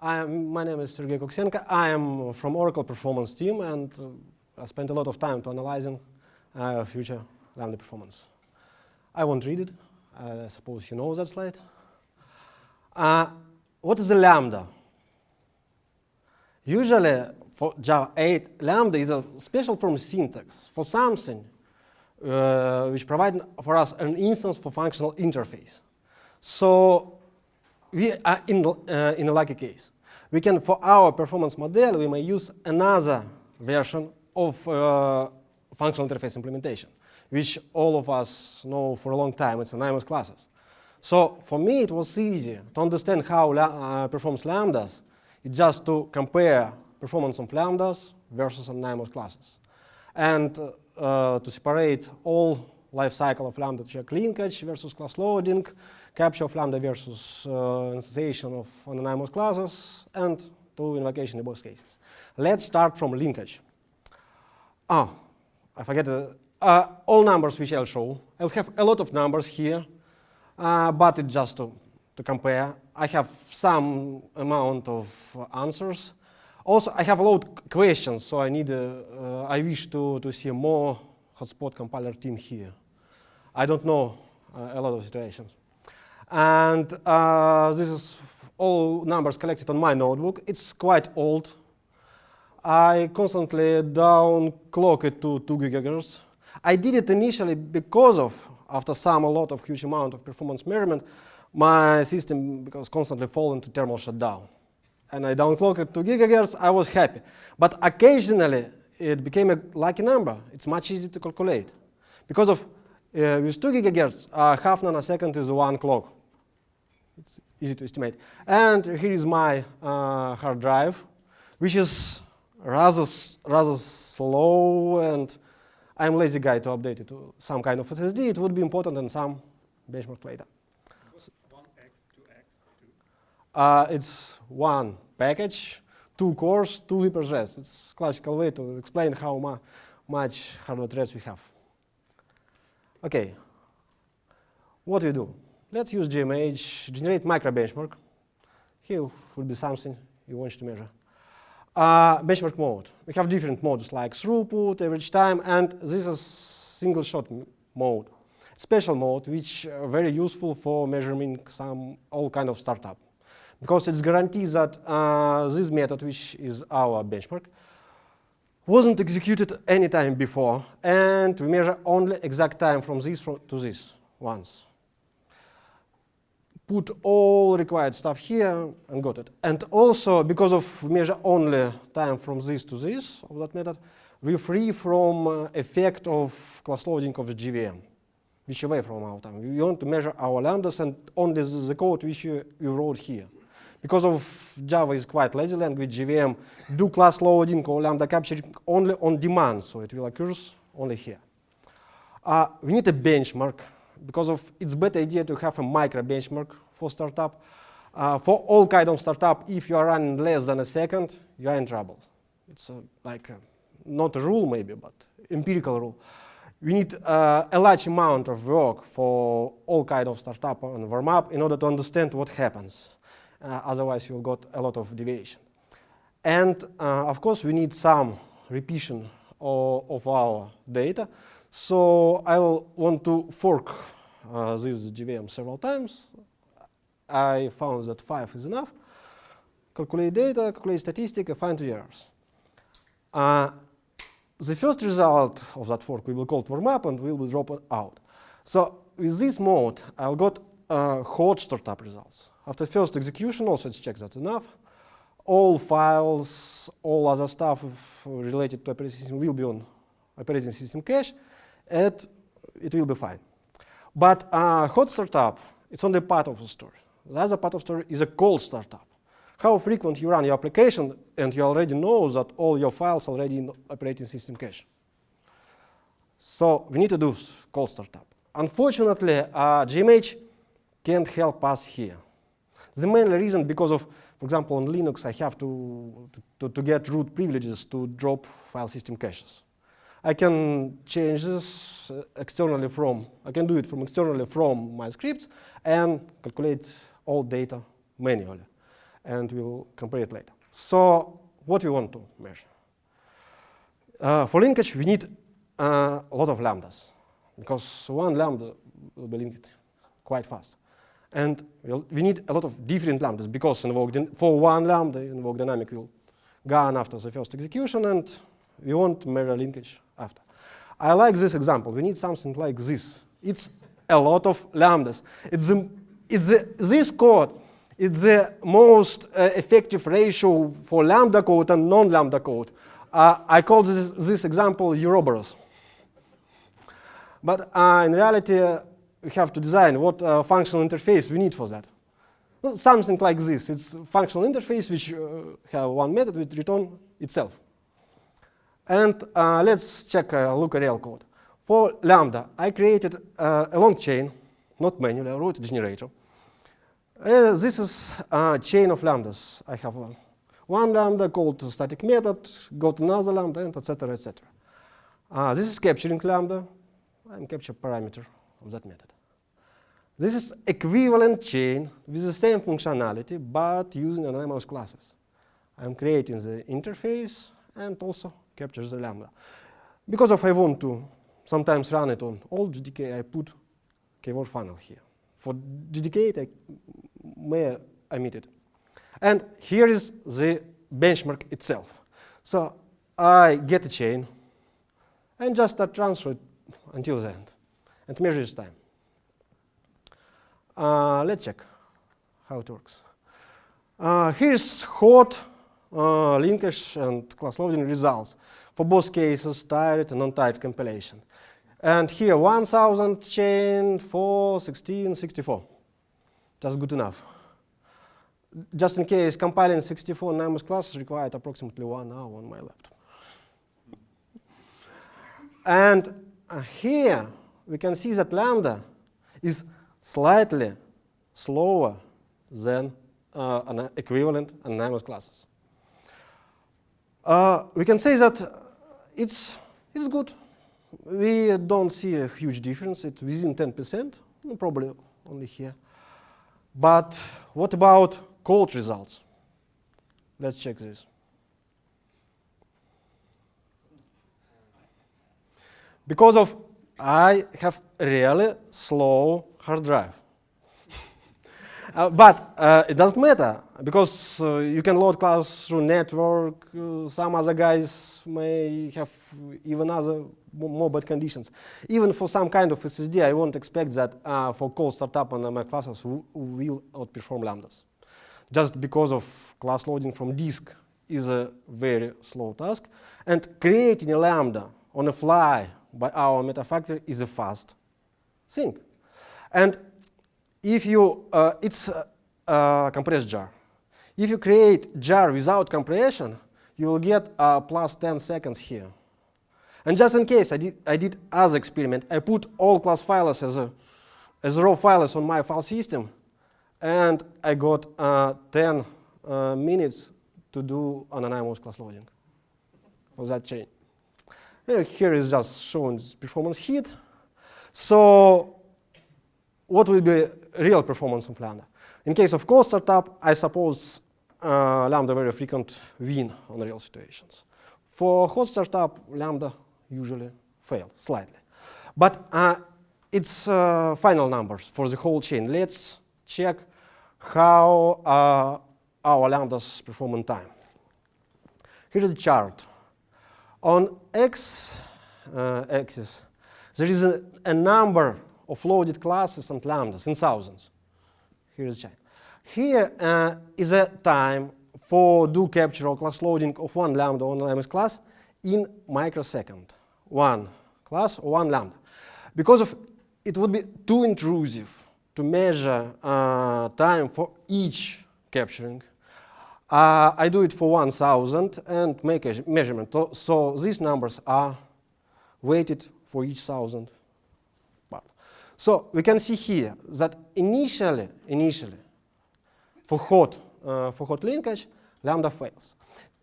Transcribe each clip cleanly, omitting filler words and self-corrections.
My name is Sergey Kuksenko. I am from Oracle Performance team, and I spent a lot of time to analyzing future Lambda performance. I won't read it. I suppose you know that slide. What is a Lambda? Usually, for Java 8, Lambda is a special form syntax for something which provides for us an instance for functional interface. So we are in a lucky case. We can, for our performance model, we may use another version of functional interface implementation, which all of us know for a long time. It's anonymous classes. So for me, it was easy to understand how performs lambdas. It's just to compare performance of lambdas versus anonymous classes, and to separate all life cycle of lambda to check linkage versus class loading, capture of lambda versus instantiation of anonymous classes, and to invocation in both cases. Let's start from linkage. I forget all numbers which I'll show. I'll have a lot of numbers here, but it's just to compare. I have some amount of answers. Also, I have a lot of questions, so I wish to see more hotspot compiler team here. I don't know a lot of situations. And this is all numbers collected on my notebook. It's quite old. I constantly downclock it to 2 gigahertz. I did it initially because after a lot of huge amount of performance measurement, my system was constantly falling to thermal shutdown. And I downclocked it to gigahertz. I was happy. But occasionally, it became a lucky number. It's much easier to calculate. Because with 2 gigahertz, half nanosecond is 1 clock. It's easy to estimate. And here is my hard drive, which is rather slow, and I'm a lazy guy to update it to some kind of SSD. It would be important in some benchmark later. 1x, 2x, 2? It's one package, 2 cores, 2 hyper-threads. It's a classical way to explain how much hardware threads we have. OK, what we do? Let's use GMH, generate microbenchmark. Here would be something you want to measure. Benchmark mode. We have different modes like throughput, average time, and this is single shot mode. Special mode, which are very useful for measuring all kind of startup. Because it guarantees that this method, which is our benchmark, wasn't executed any time before, and we measure only exact time from this to this once. Put all required stuff here and got it. And also, because we measure only time from this to this of that method, we're free from effect of class loading of the JVM, which away from our time. We want to measure our lambdas and only the code which we wrote here. Because Java is quite lazy language, JVM do class loading or lambda capturing only on demand, so it will occur only here. We need a benchmark, because it's better idea to have a micro benchmark for startup. For all kind of startup, if you are running less than a second, you are in trouble. It's not a rule maybe, but empirical rule. We need a large amount of work for all kind of startup and warmup in order to understand what happens. Otherwise, you'll got a lot of deviation. And of course, we need some repetition of our data. So I will want to fork this JVM several times. I found that 5 is enough. Calculate data, calculate statistic, and find 2 errors. The first result of that fork we will call warmup, and we will drop it out. So with this mode, I'll got hot startup results. After first execution, also it's checked that's enough. All files, all other stuff related to operating system will be on operating system cache, and it will be fine. But hot startup, it's only part of the story. The other part of the story is a cold startup. How frequent you run your application, and you already know that all your files already in operating system cache. So we need to do cold startup. Unfortunately, GMH can't help us here. The main reason because for example, on Linux, I have to get root privileges to drop file system caches. I can change this externally I can do it externally from my scripts and calculate all data manually. and we'll compare it later. So what we want to measure? For linkage, we need a lot of lambdas, because one lambda will be linked quite fast. And we need a lot of different lambdas, because for one lambda, invoke dynamic will go on after the first execution, and we want to measure linkage after. I like this example. We need something like this. It's a lot of lambdas. This code is the most effective ratio for lambda code and non-lambda code. I call this example Ouroboros. But in reality, we have to design what functional interface we need for that. Well, something like this. It's a functional interface which have one method which return itself. And let's check look at real code. For lambda, I created a long chain, not manually, I wrote a generator. This is a chain of lambdas. I have one lambda called static method, got another lambda, and etc., etc. This is capturing lambda. I'm capture parameter of that method. This is equivalent chain with the same functionality, but using anonymous classes. I'm creating the interface and also capture the lambda. Because if I want to sometimes run it on old GDK, I put keyword funnel here. For GDK, I may omit it. And here is the benchmark itself. So I get a chain and just start transfer it until the end and measure its time. Let's check how it works. Here's hot linkage and class loading results for both cases, tired and non-tired compilation. And here 1000 chain, 4, 16, 64. Just good enough. Just in case, compiling 64 anonymous classes required approximately 1 hour on my laptop. And here we can see that lambda is slightly slower than an equivalent anonymous classes. We can say that it's good. We don't see a huge difference. It's within 10%, probably only here. But what about cold results? Let's check this. Because of I have really slow hard drive. But it doesn't matter, because you can load class through network. Some other guys may have even other more bad conditions. Even for some kind of SSD, I won't expect that for cold startup on my classes will outperform lambdas. Just because of class loading from disk is a very slow task. And creating a lambda on the fly by our meta factory is a fast thing. And if you, it's a compressed jar. If you create jar without compression, you will get plus 10 seconds here. And just in case, I did other experiment. I put all class files as raw files on my file system, and I got 10 minutes to do anonymous class loading for that chain. Here is just showing performance hit. So what will be real performance of Lambda? In case of cold startup, I suppose Lambda very frequent win on real situations. For hot startup, Lambda usually fail slightly. But it's final numbers for the whole chain. Let's check how our Lambdas perform in time. Here is a chart. On x-axis, there is a number of loaded classes and lambdas in thousands. Here is a chart. Here is a time for do capture or class loading of one lambda on an MS class in microsecond. One class or one lambda. Because of it would be too intrusive to measure time for each capturing. I do it for 1000 and make a measurement. So these numbers are weighted for each 1000 part. So we can see here that initially for hot linkage, lambda fails.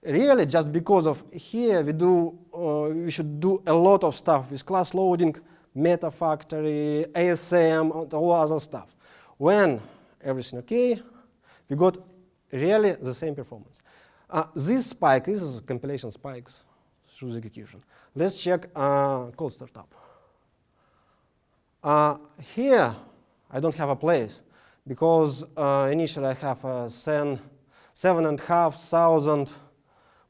Really, just because of here we should do a lot of stuff with class loading, meta factory, ASM, and all other stuff. When everything okay, we got really the same performance. This spike is compilation spikes through the execution. Let's check cold startup. Here, I don't have a place because initially I have 7,500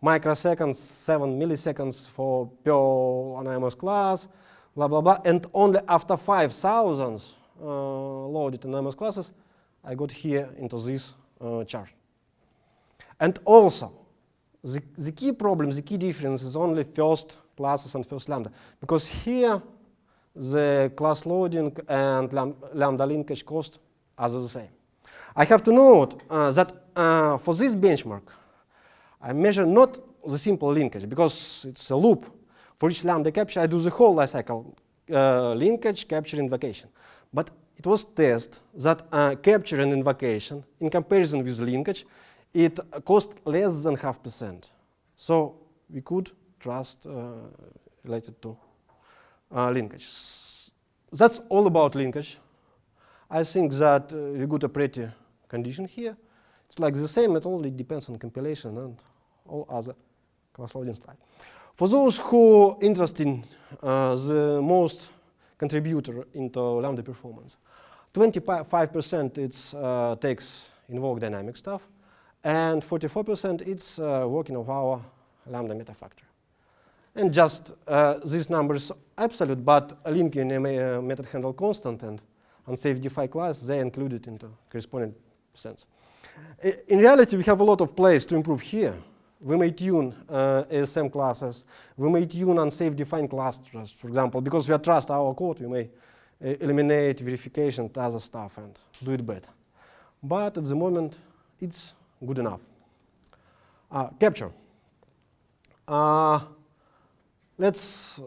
microseconds, 7 milliseconds for per anonymous class, blah, blah, blah. And only after 5,000 loaded anonymous classes, I got here into this chart. And also, the key problem, the key difference is only first classes and first lambda. Because here, the class loading and lambda linkage cost are the same. I have to note that for this benchmark, I measure not the simple linkage, because it's a loop. For each lambda capture, I do the whole life cycle, linkage, capture, invocation. But it was tested that capture and invocation, in comparison with linkage, it cost less than 0.5%. So we could trust related to linkage. That's all about linkage. I think that we got a pretty condition here. It's like the same, it only depends on compilation and all other class loading slide. For those who are interested in the most contributor into lambda performance, 25% it takes invoke dynamic stuff, and 44% it's working of our lambda meta factor. And just these numbers absolute, but linking a method handle constant and unsafe defi class, they included into corresponding percents. In reality, we have a lot of place to improve here. We may tune ASM classes. We may tune unsafe defined clusters, for example, because we trust our code, we may eliminate verification and other stuff and do it better. But at the moment, it's good enough. Capture. Let's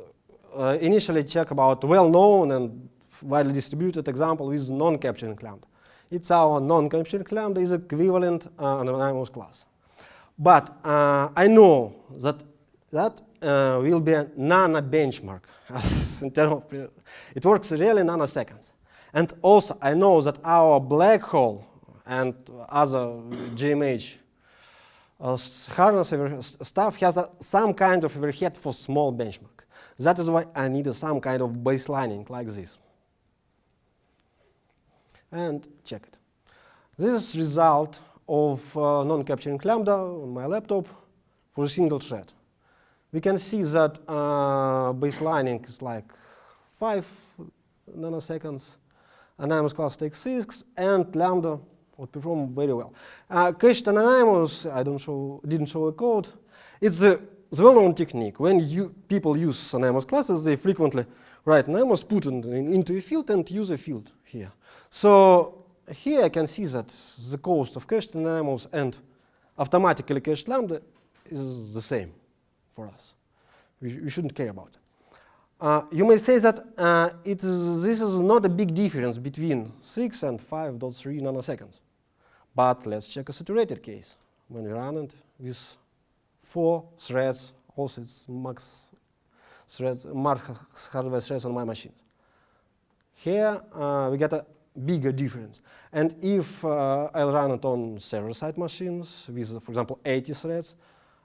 initially check about well-known and widely distributed example with non-capturing lambda. It's our non-capturing lambda is equivalent anonymous class. But I know that will be a nano-benchmark. In terms of, it works really nanoseconds. And also, I know that our black hole and other GMH harness stuff has some kind of overhead for small benchmark. That is why I need some kind of baselining like this. And check it. This is result of non-capturing lambda on my laptop for a single thread. We can see that baselining is like 5 nanoseconds, anonymous class takes 6, and lambda would perform very well. Cached anonymous, I didn't show a code. It's the well-known technique. When people use anonymous classes, they frequently write anonymous, put it into a field, and use a field here. So here I can see that the cost of cached anonymous and automatically cached lambda is the same for us. We shouldn't care about it. You may say that this is not a big difference between 6 and 5.3 nanoseconds. But let's check a saturated case. When we run it with 4 threads, also it's max hardware threads on my machine. Here we get a bigger difference. And if I'll run it on server-side machines with, for example, 80 threads,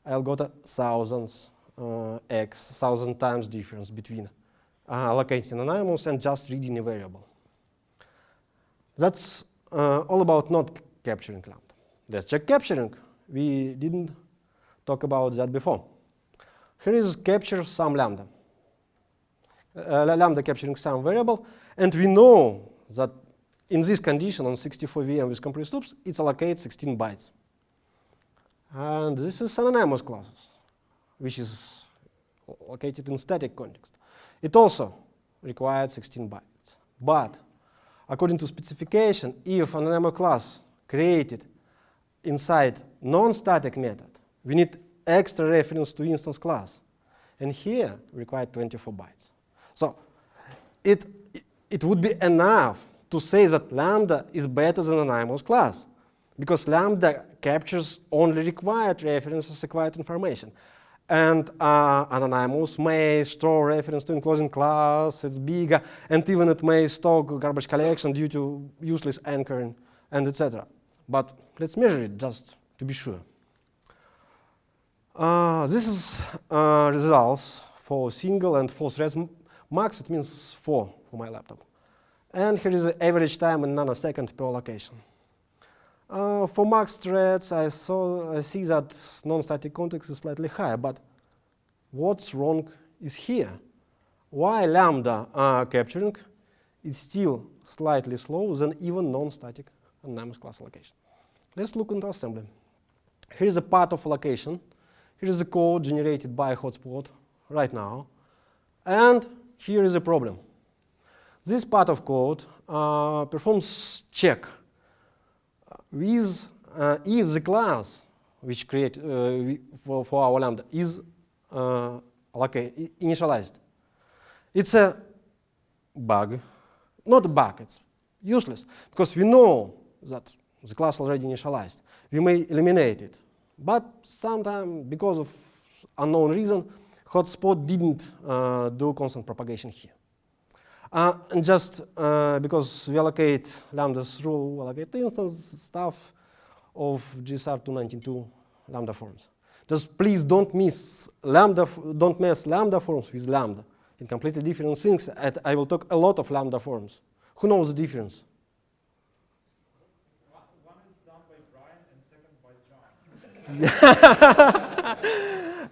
I'll get 1,000 times difference between allocating anonymous and just reading a variable. That's all about not capturing lambda. Let's check capturing. We didn't talk about that before. Here is capture some lambda. Lambda capturing some variable, and we know that in this condition on 64 VM with compressed loops, it allocates 16 bytes. And this is anonymous classes, which is located in static context. It also required 16 bytes. But according to specification, if an anonymous class created inside non-static method, we need extra reference to instance class. And here required 24 bytes. So it would be enough to say that lambda is better than anonymous class, because lambda captures only required references, required information. And anonymous may store reference to enclosing class, it's bigger, and even it may store garbage collection due to useless anchoring, and etc. but let's measure it just to be sure. This is results for single and four threads. Max, it means 4 for my laptop. And here is the average time in nanosecond per location. For max threads, I see that non-static context is slightly higher, but what's wrong is here. Why lambda capturing is still slightly slower than even non-static anonymous class allocation. Let's look into assembly. Here is a part of allocation. Here is the code generated by hotspot right now. And here is a problem. This part of code performs check with if the class which create for our lambda is initialized. It's a bug. Not a bug, it's useless, because we know that the class already initialized. We may eliminate it. But sometimes, because of unknown reason, hotspot didn't do constant propagation here. And just because we allocate lambdas through allocate instance stuff of GSR 292 lambda forms. Just please don't mess lambda forms with lambda. In completely different things. And I will talk a lot of lambda forms. Who knows the difference? One is done by Brian and second by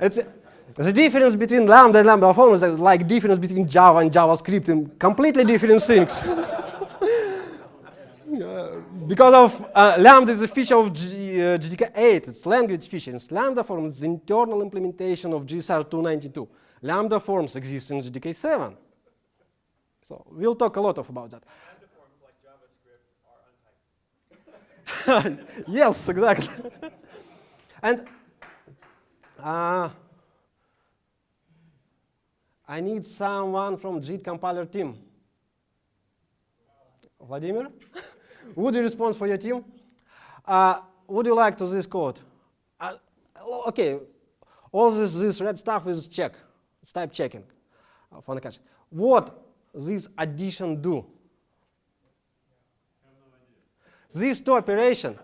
John. The difference between lambda and lambda forms is like difference between Java and JavaScript and completely different things. Because of lambda is a feature of GDK8, it's language feature. Lambda form is the internal implementation of GSR 292. Lambda forms exist in GDK7. So we'll talk a lot about that. Lambda forms like JavaScript are untyped. Yes, exactly. And I need someone from JIT compiler team. Vladimir? Would you respond for your team? Would you like to this code? Okay, all this red stuff is check. It's type checking for the cache. What this addition do? This two operation,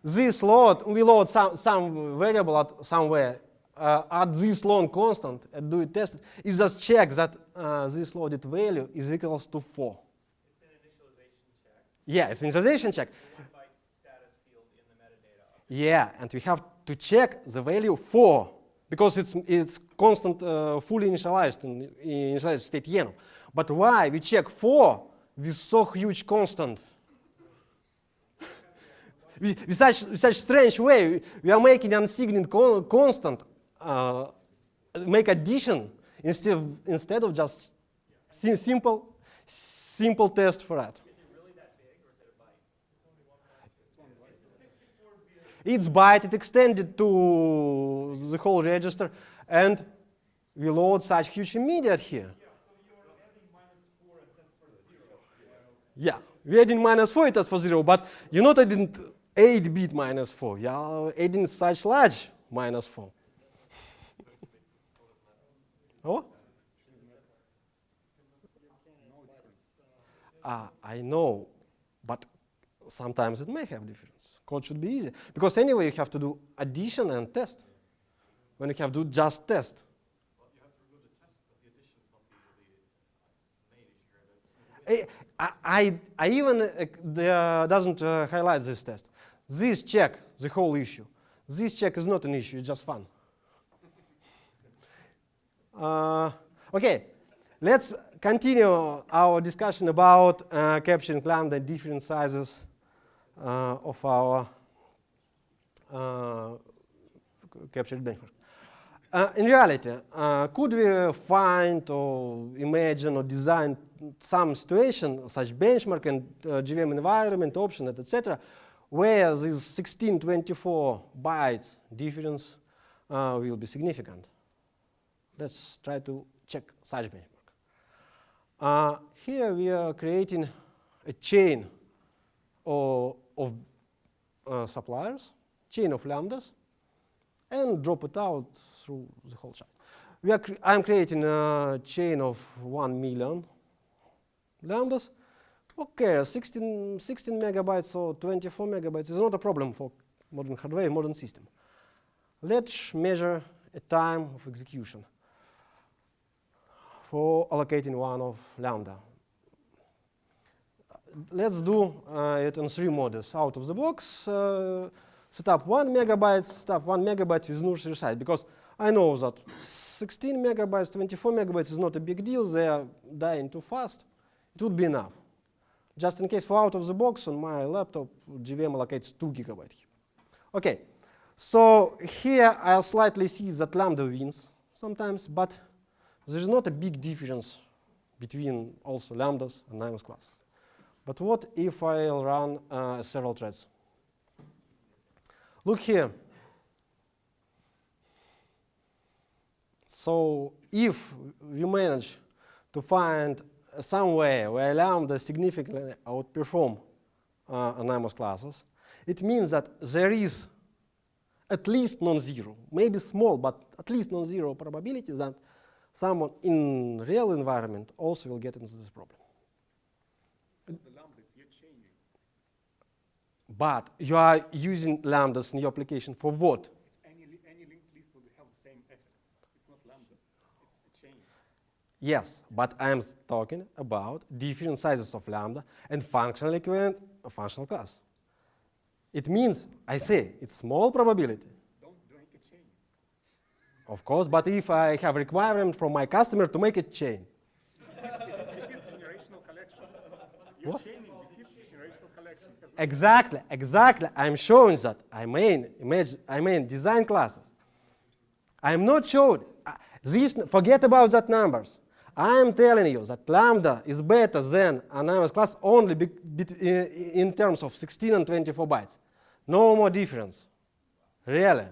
this load, we load some variable at somewhere, add this long constant and do it test. It just check that this loaded value is equals to 4. It's an initialization check. Yeah, it's an initialization check. One byte status field in the metadata. Yeah, and we have to check the value 4 because it's constant, fully initialized in initialized state yeno. But why we check 4 with so huge constant? with such strange way, we are making unsigned constant, make addition instead of just simple test for that. Is it really that big, or is it a byte? It's only 1 byte. It's 1 byte. It's byte, it extended to the whole register, and we load such huge immediate here. Yeah, so you're adding -4 and test for 0. Yeah, we're adding -4 and test for 0, but you're not adding 8-bit -4. You're adding such large -4. Oh? I know, but sometimes it may have difference. Code should be easy. Because anyway, you have to do addition and test. When you have to do just test. Well, you have to remove the test, but the addition is not the main issue. I even doesn't highlight this test. This check, the whole issue. This check is not an issue, it's just fun. Okay, let's continue our discussion about capturing lambda at different sizes of our captured benchmark. In reality, could we find or imagine or design some situation, such benchmark and JVM environment, option, etc., where this 1624 bytes difference will be significant? Let's try to check such benchmark. Here we are creating a chain of suppliers, chain of lambdas, and drop it out through the whole chart. I'm creating a chain of 1 million lambdas, Okay, 16 megabytes or 24 megabytes is not a problem for modern hardware, modern system. Let's measure a time of execution for allocating one of lambda. Let's do it in 3 modes. Out of the box, set up 1 megabyte with nursery side, because I know that 16 megabytes, 24 megabytes is not a big deal. They are dying too fast. It would be enough. Just in case for out of the box on my laptop, JVM allocates 2 gigabytes. Okay, so here I'll slightly see that lambda wins sometimes, but there's not a big difference between also lambdas and NIMOS classes. But what if I'll run several threads? Look here. So if we manage to find some way where lambda significantly outperform NIMOS classes, it means that there is at least non-zero, maybe small, but at least non-zero probability that someone in real environment also will get into this problem. So the lambda, it's you're changing. But you are using lambdas in your application for what? Any linked list will have the same effect. It's not lambda, it's a chain. Yes, but I'm talking about different sizes of lambda and functional equivalent of functional class. It means, I say, it's small probability. Don't make a chain. Of course, but if I have requirement from my customer to make a chain. Defeats generational collections. Your What? chaining defeats generational collections. Exactly. I'm showing that. I mean design classes. I'm not showing. Forget about that numbers. I'm telling you that lambda is better than an NIMOS class only in terms of 16 and 24 bytes. No more difference. Really.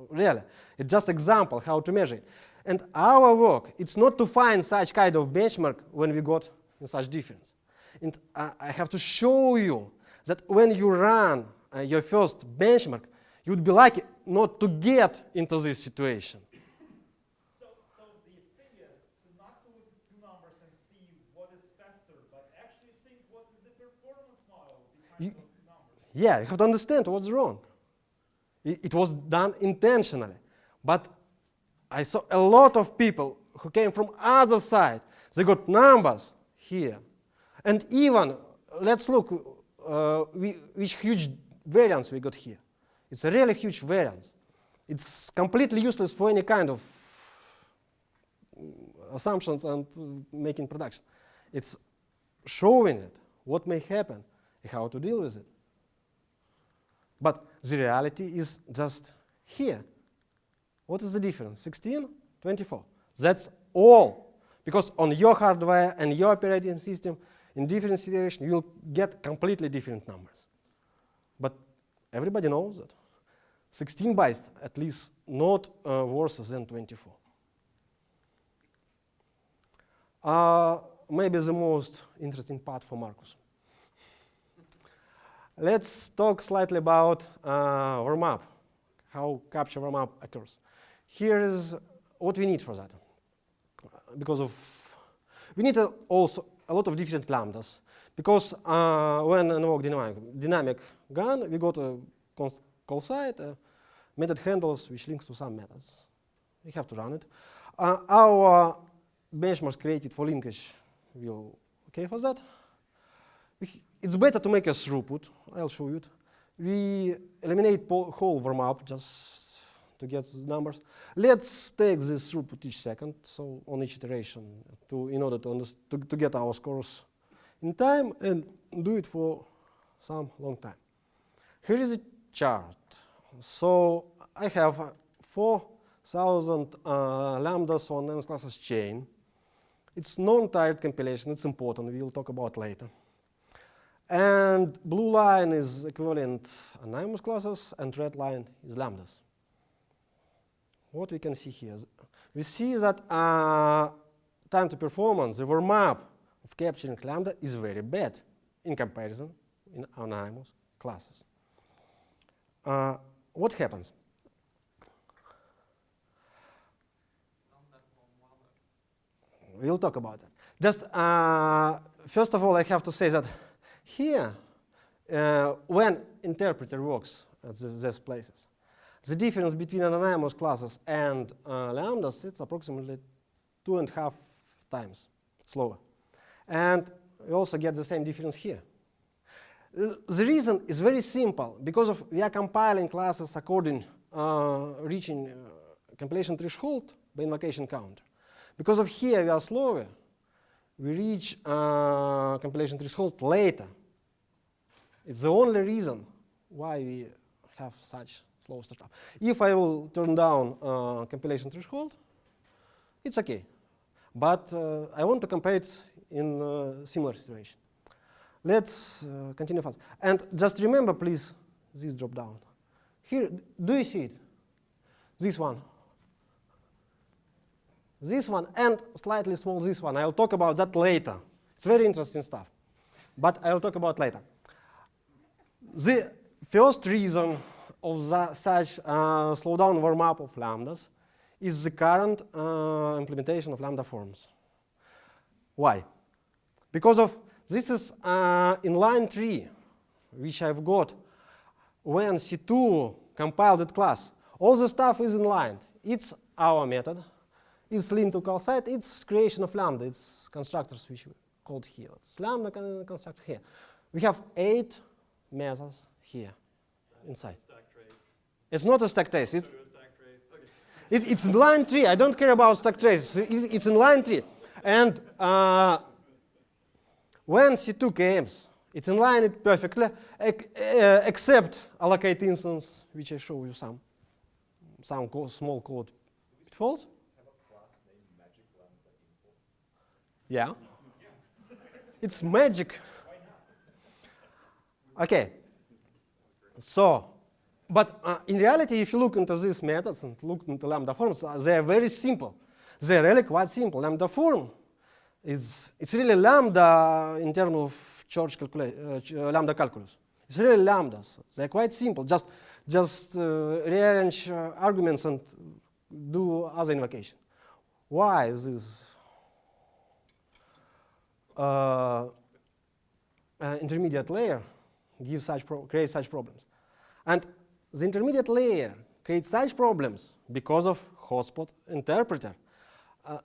Really. It's just example how to measure it. And our work, it's not to find such kind of benchmark when we got in such difference. And I have to show you that when you run your first benchmark, you would be lucky not to get into this situation. So the thing is not to look at two numbers and see what is faster, but actually think what is the performance model behind those two numbers. Yeah, you have to understand what's wrong. It was done intentionally. But I saw a lot of people who came from other side. They got numbers here. And even, let's look which huge variance we got here. It's a really huge variance. It's completely useless for any kind of assumptions and making production. It's showing it, what may happen, and how to deal with it. But the reality is just here. What is the difference? 16, 24. That's all. Because on your hardware and your operating system, in different situations, you'll get completely different numbers. But everybody knows that. 16 bytes, at least, not worse than 24. Maybe the most interesting part for Marcus. Let's talk slightly about warmup, how capture warmup occurs. Here is what we need for that. We need also a lot of different lambdas. Because when invoke dynamic gun, we got a call site, method handles which links to some methods. We have to run it. Our benchmarks created for linkage will okay for that. It's better to make a throughput. I'll show you it. We eliminate whole warmup just to get the numbers. Let's take this throughput each second, so on each iteration, in order to get our scores in time and do it for some long time. Here is a chart. So I have 4,000 lambdas on NIMOS classes chain. It's non-tired compilation. It's important. We'll talk about later. And blue line is equivalent NIMOS classes, and red line is lambdas. What we can see here, we see that time to performance, the warmup of capturing lambda is very bad in comparison in NIMOS classes. What happens? We'll talk about that. Just first of all, I have to say that here, when interpreter works at these places, the difference between anonymous classes and lambdas, it's approximately 2.5 times slower. And we also get the same difference here. The reason is very simple. Because we are compiling classes according reaching compilation threshold by invocation counter. Because of here we are slower, we reach compilation threshold later. It's the only reason why we have such slow startup. If I will turn down compilation threshold, it's okay. But I want to compare it in a similar situation. Let's continue fast. And just remember, please, this drop down. Here, do you see it? This one. This one, and slightly small this one. I'll talk about that later. It's very interesting stuff. But I'll talk about later. The first reason of such slowdown warm-up of lambdas is the current implementation of lambda forms. Why? Because of this is inline tree, which I've got when C2 compiled that class. All the stuff is inlined. It's our method. It's linked to call site. It's creation of lambda. It's constructors which we called here. It's lambda constructor here. We have 8 methods here inside. It's not a stack trace. It's inline tree. I don't care about stack trace. It's inline tree. And when C2 comes, it's inline it perfectly, except allocate instance, which I show you some small code pitfalls. Yeah. It's magic. Okay. So, but in reality, if you look into these methods and look into lambda forms, they are very simple. They're really quite simple. Lambda form it's really lambda in terms of church lambda calculus. It's really lambdas. They're quite simple. Just rearrange arguments and do other invocation. Why is this intermediate layer creates such problems? And the intermediate layer creates such problems because of hotspot interpreter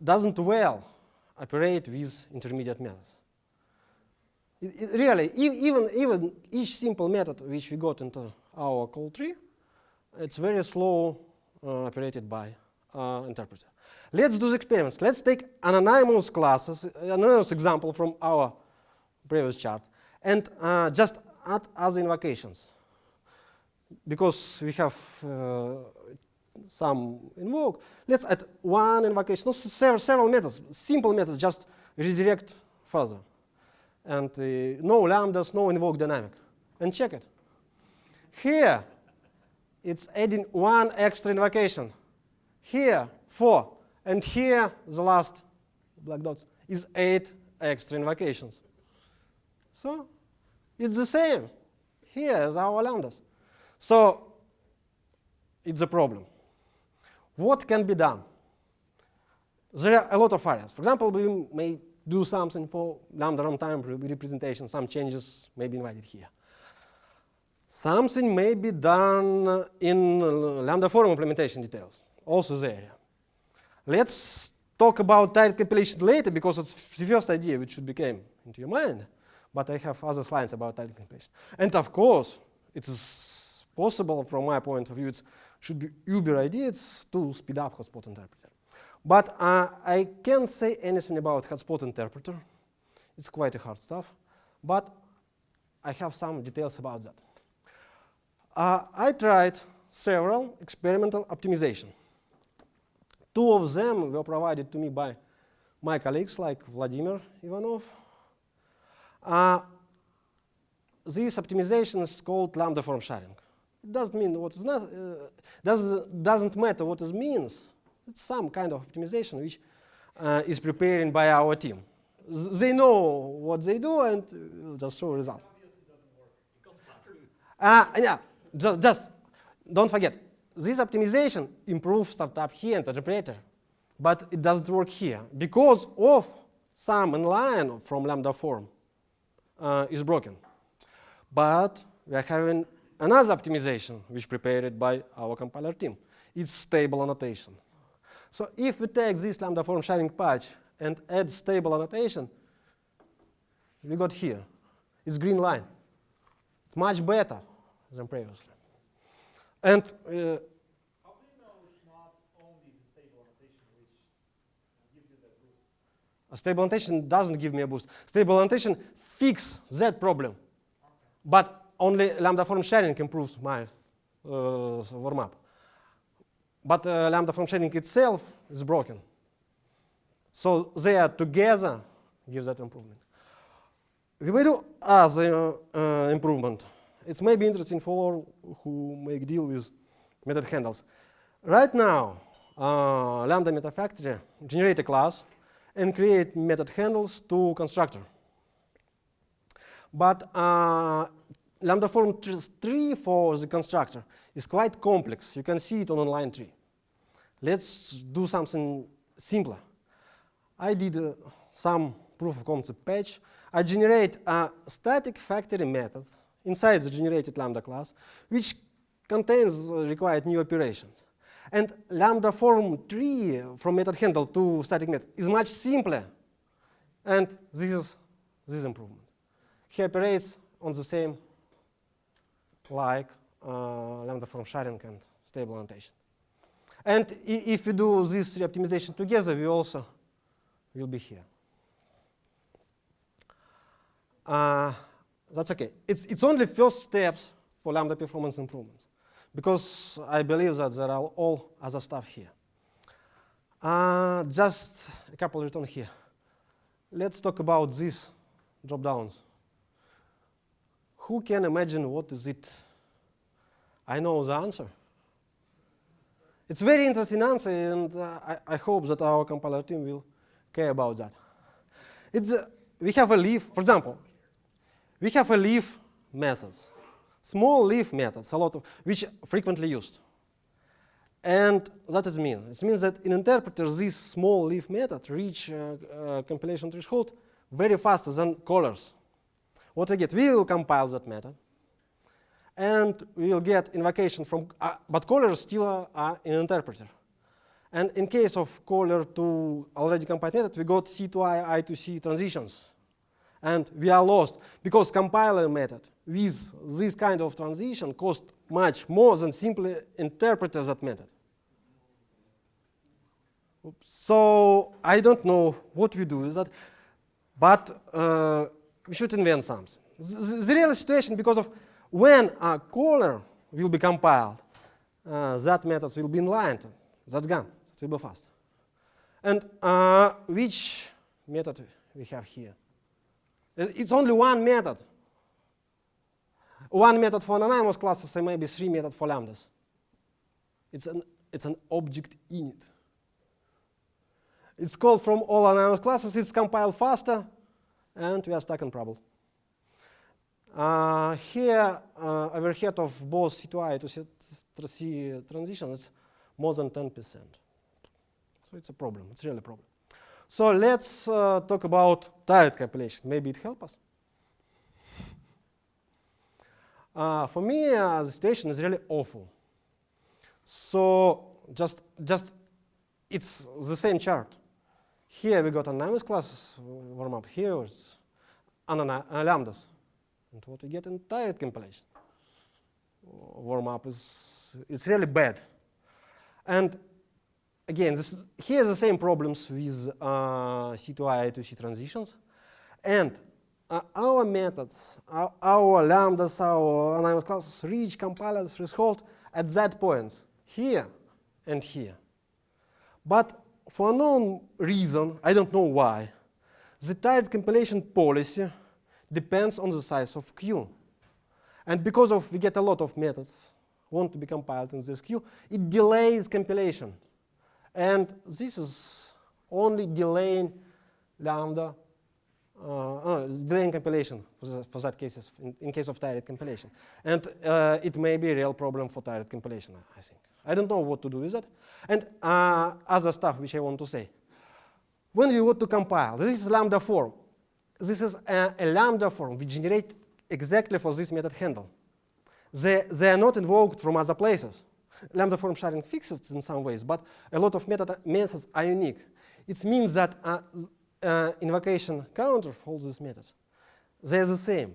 doesn't well operate with intermediate methods. Really, even each simple method which we got into our call tree, it's very slow operated by interpreter. Let's do the experiments. Let's take anonymous classes, anonymous example from our previous chart, and just add other invocations. Because we have some invoke, let's add one invocation, no, several methods, simple methods, just redirect further. And no lambdas, no invoke dynamic. And check it. Here, it's adding one extra invocation. Here, 4. And here, the last black dots, is 8 extra invocations. So, it's the same. Here is our lambdas. So, it's a problem. What can be done? There are a lot of areas. For example, we may do something for lambda runtime representation, some changes may be invited here. Something may be done in lambda form implementation details, also the area. Let's talk about direct compilation later, because it's the first idea which should become into your mind. But I have other slides about direct compilation. And of course, it is possible from my point of view, it should be uber idea to speed up hotspot interpreter. But I can't say anything about hotspot interpreter. It's quite a hard stuff. But I have some details about that. I tried several experimental optimization. 2 of them were provided to me by my colleagues like Vladimir Ivanov. This optimization is called lambda form sharing. It doesn't mean what is not, doesn't matter what it means. It's some kind of optimization which is preparing by our team. They know what they do and we'll just show results. Yeah, just don't forget, this optimization improves startup here and interpreter, but it doesn't work here because of some inline from lambda form is broken. But we are having another optimization which prepared by our compiler team. It's stable annotation. So if we take this Lambda form sharing patch and add stable annotation, we got here. It's green line. It's much better than previously. And How do you know it's not only the stable annotation which gives you that boost? a stable annotation doesn't give me a boost. Stable annotation fixes that problem. But only Lambda form sharing improves my warmup. But Lambda form sharing itself is broken. So they are together give that improvement. We may do other improvement. It's maybe interesting for all who make deal with method handles. Right now, Lambda Meta Factory generate a class and create method handles to constructor. But Lambda form tree for the constructor is quite complex. You can see it on inline tree. Let's do something simpler. I did some proof of concept patch. I generate a static factory method inside the generated Lambda class, which contains required new operations. And Lambda form tree from method handle to static method is much simpler. And this is this improvement. He operates on the same like Lambda form sharing and stable annotation. And if we do this optimization together, we also will be here. That's OK. It's only first steps for Lambda performance improvements, because I believe that there are all other stuff here. Just a couple return here. Let's talk about these drop-downs. Who can imagine what is it? I know the answer. It's a very interesting answer, and I hope that our compiler team will care about that. We have a leaf, for example. We have a leaf methods, small leaf methods, a lot of which frequently used. And what does it mean? It means that in interpreter, this small leaf method reach compilation threshold very faster than callers. What we get? We will compile that method, and we will get invocation from, but callers still are in interpreter. And in case of caller to already compiled method, we got C to I to C transitions. And we are lost, because compiler method with this kind of transition cost much more than simply interpreter that method. Oops. So I don't know what we do with that, but we should invent something. The real situation, because of when a caller will be compiled, that method will be inlined. That's gone. It will be fast. And which method we have here? It's only one method. One method for anonymous classes and maybe 3 methods for lambdas. It's an object init. It's called from all anonymous classes. It's compiled faster, and we are stuck in trouble. Here, overhead of both C2I to C transition is more than 10%. So it's a problem. It's really a problem. So let's talk about tired compilation. Maybe it helps us. For me, the situation is really awful. So just it's the same chart. Here we got anonymous classes warmup. Here is lambdas. And what we get in tired compilation warmup it's really bad. And again, here are the same problems with C to I to C transitions. And our methods, our lambdas, our anonymous classes reach compiler threshold at that point, here and here. But for unknown reason, I don't know why, the tired compilation policy depends on the size of queue. And because of we get a lot of methods want to be compiled in this queue, it delays compilation. And this is only delaying lambda, delaying compilation for that cases, in case of tired compilation. And it may be a real problem for tired compilation, I think. I don't know what to do with that. And other stuff which I want to say. When we want to compile, this is lambda form. this is a lambda form we generate exactly for this method handle. They are not invoked from other places. Lambda form sharing fixes in some ways, but a lot of methods are unique. It means that invocation counter for all these methods, they're the same.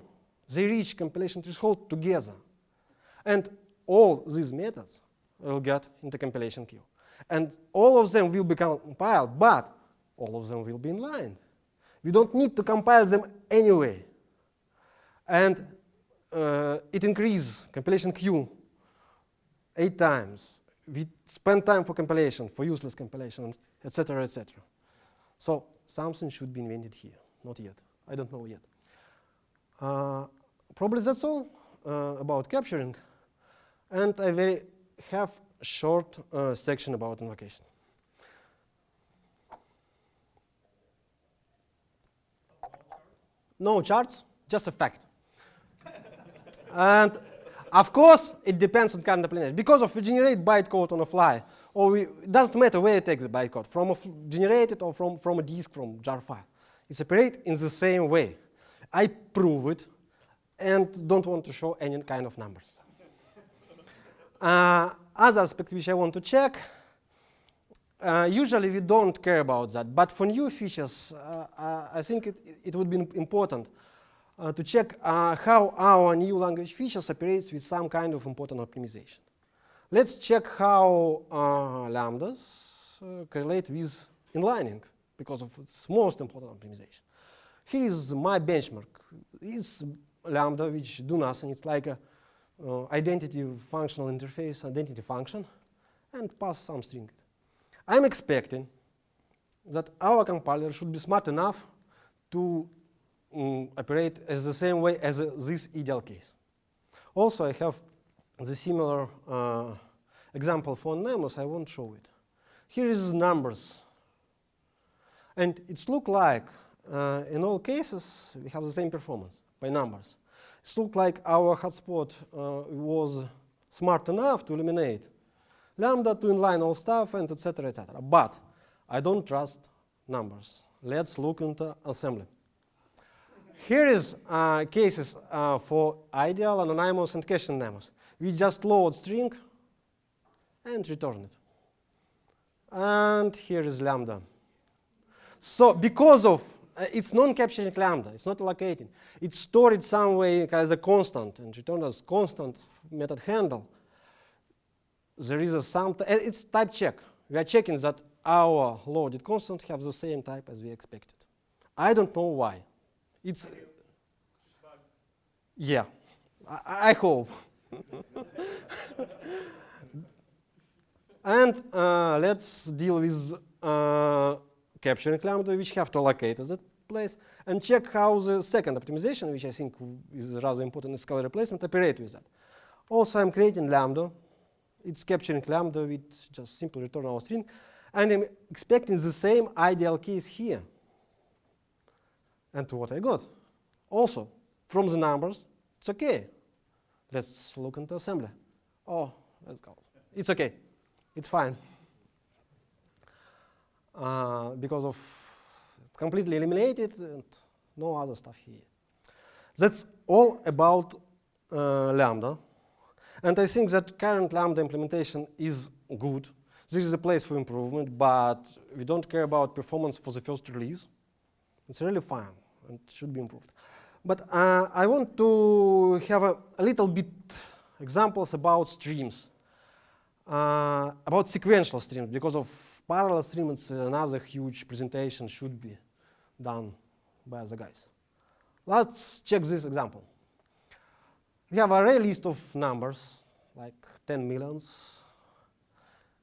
They reach compilation threshold together. And all these methods will get into compilation queue. And all of them will be compiled, but all of them will be inline. We don't need to compile them anyway. And it increases compilation queue 8 times. We spend time for compilation, for useless compilation, etc., etc. So something should be invented here. Not yet. I don't know yet. Probably that's all about capturing. And I will have a short section about invocation. No charts, just a fact. And of course, it depends on current implementation. Because if we generate bytecode on the fly, or it doesn't matter where you take the bytecode, from generated or from a disk, from jar file. It's operated in the same way. I prove it and don't want to show any kind of numbers. Other aspect which I want to check, usually we don't care about that, but for new features, I think it would be important to check how our new language features operates with some kind of important optimization. Let's check how lambdas correlate with inlining because of its most important optimization. Here is my benchmark. It's lambda which do nothing. It's like a identity functional interface, identity function, and pass some string. I'm expecting that our compiler should be smart enough to operate as the same way as this ideal case. Also, I have the similar example for Nemos. I won't show it. Here is numbers. And it's look like, in all cases, we have the same performance by numbers. It looks like our hotspot was smart enough to eliminate lambda, to inline all stuff, and etc., etc. But I don't trust numbers. Let's look into assembly. Here is cases for ideal, anonymous, and cache anonymous. We just load string and return it. And here is lambda. So because of it's non-capturing lambda, it's not allocating. It's stored some way as a constant and returned as constant method handle. There is it's type check. We are checking that our loaded constant have the same type as we expected. I don't know why. It's yeah, I hope. And let's deal with capturing lambda, which have to allocate at that place, and check how the second optimization, which I think is rather important, is Scalar replacement, operate with that. Also, I'm creating lambda. It's capturing lambda with just simple return our string, and I'm expecting the same ideal case here. And what I got? Also, from the numbers, it's OK. Let's look into assembly. Oh, let's go. It's OK. It's fine. Because of completely eliminated and no other stuff here. That's all about lambda. And I think that current lambda implementation is good. There is a place for improvement, but we don't care about performance for the first release. It's really fine and should be improved. But I want to have a little bit examples about streams, about sequential streams, because of parallel streams, another huge presentation should be done by the guys. Let's check this example. We have an array list of numbers, like 10 millions.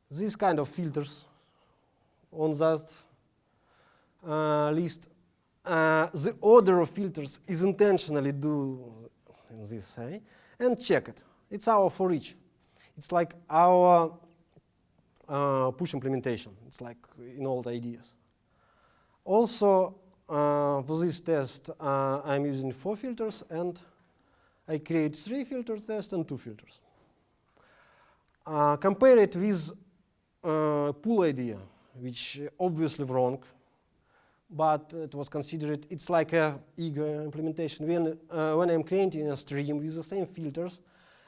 These kind of filters on that list. The order of filters is intentionally do in this way, and check it. It's our for each. It's like our push implementation. It's like in all the ideas. Also, for this test, I'm using 4 filters, and I create 3 filter tests and 2 filters. Compare it with pool idea, which obviously wrong. but it was considered, it's like a eager implementation. When I'm creating a stream with the same filters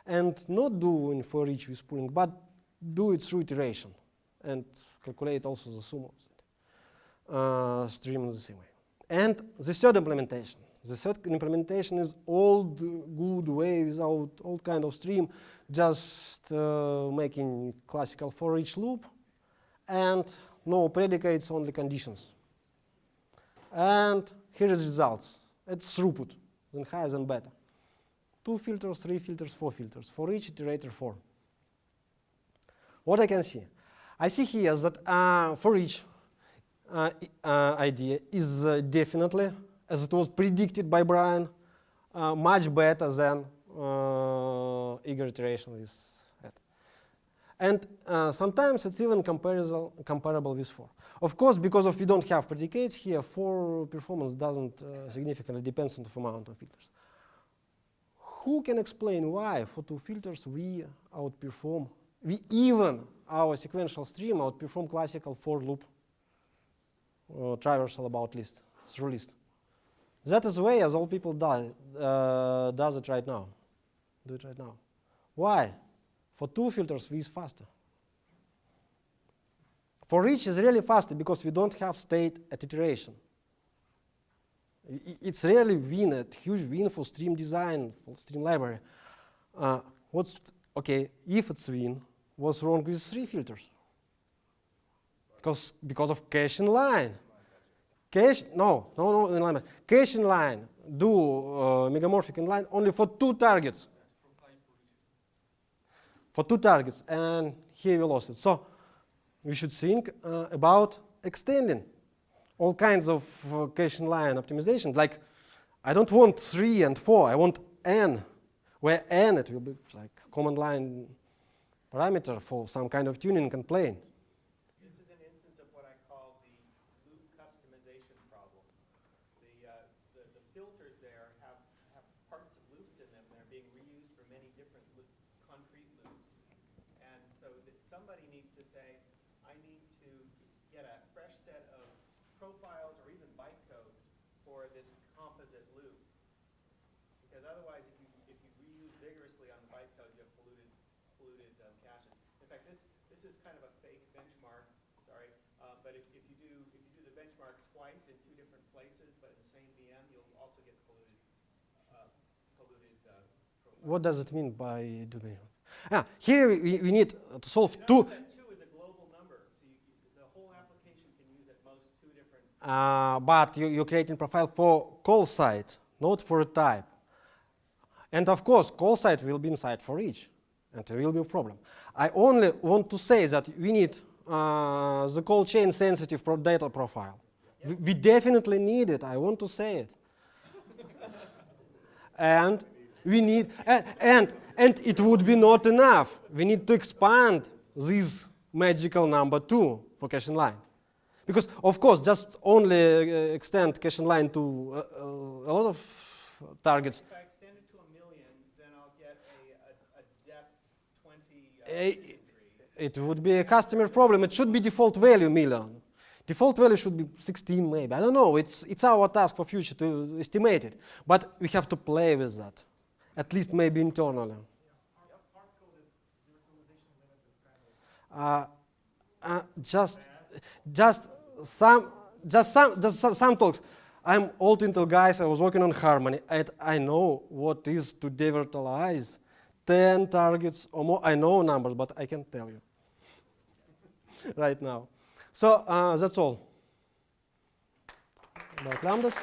and not doing for each with pooling, but do it through iteration and calculate also the sum of that stream in the same way. And the third implementation. The third implementation is old good way without all kind of stream, just making classical for each loop and no predicates, only conditions. And here is results. It's throughput, then higher than better. 2 filters, 3 filters, 4 filters, for each iterator 4. What I can see? I see here that for each idea is definitely, as it was predicted by Brian, much better than eager iteration with that. And sometimes it's even comparable with 4. Of course, because we don't have predicates here, 4 performance doesn't significantly depend on the amount of filters. Who can explain why for 2 filters we outperform, even our sequential stream outperform classical for loop traversal about list, through list? That is the way as all people does it right now. Do it right now. Why? For 2 filters, we is faster. For each is really faster because we don't have state at iteration. It's really a huge win for stream design, for stream library. Okay, if it's win, what's wrong with 3 filters? Because of cache inline. Cache inline. Cache inline do megamorphic inline only for 2 targets. For 2 targets, and here we lost it. So we should think about extending all kinds of cache inline optimization. Like, I don't want 3 and 4, I want n, where n it will be like command line parameter for some kind of tuning and plane. This is an instance of what I call the loop customization problem. The filters there have parts of loops in them that are being reused for many different concrete loops. And so somebody needs to say, I need to get a fresh set of profiles or even bytecodes for this composite loop. Because otherwise, if you reuse vigorously on the bytecode, you have polluted caches. In fact, this is kind of a fake benchmark. Sorry, but if you do the benchmark twice in 2 different places, but in the same VM, you'll also get polluted profiles. What does it mean by doing? Here we need to solve 2. That 2 is a global number, so the whole application can use at most 2 different. But you're creating profile for call site, not for a type. And of course, call site will be inside for each, and there will be a problem. I only want to say that we need the call chain sensitive data profile. We definitely need it. I want to say it. And we need, and it would be not enough. We need to expand this magical number 2 for cache inline. Because, of course, just only extend cache inline to a lot of targets. If I extend it to 1,000,000, then I'll get a depth 20. It would be a customer problem. It should be default value million. Default value should be 16 maybe. I don't know. It's our task for future to estimate it. But we have to play with that, at least maybe internally. Hard-coded virtualization limit is kind of some talks. I'm old Intel guys. I was working on Harmony, and I know what is to devirtualize 10 targets or more. I know numbers, but I can't tell you right now. So that's all about lambdas.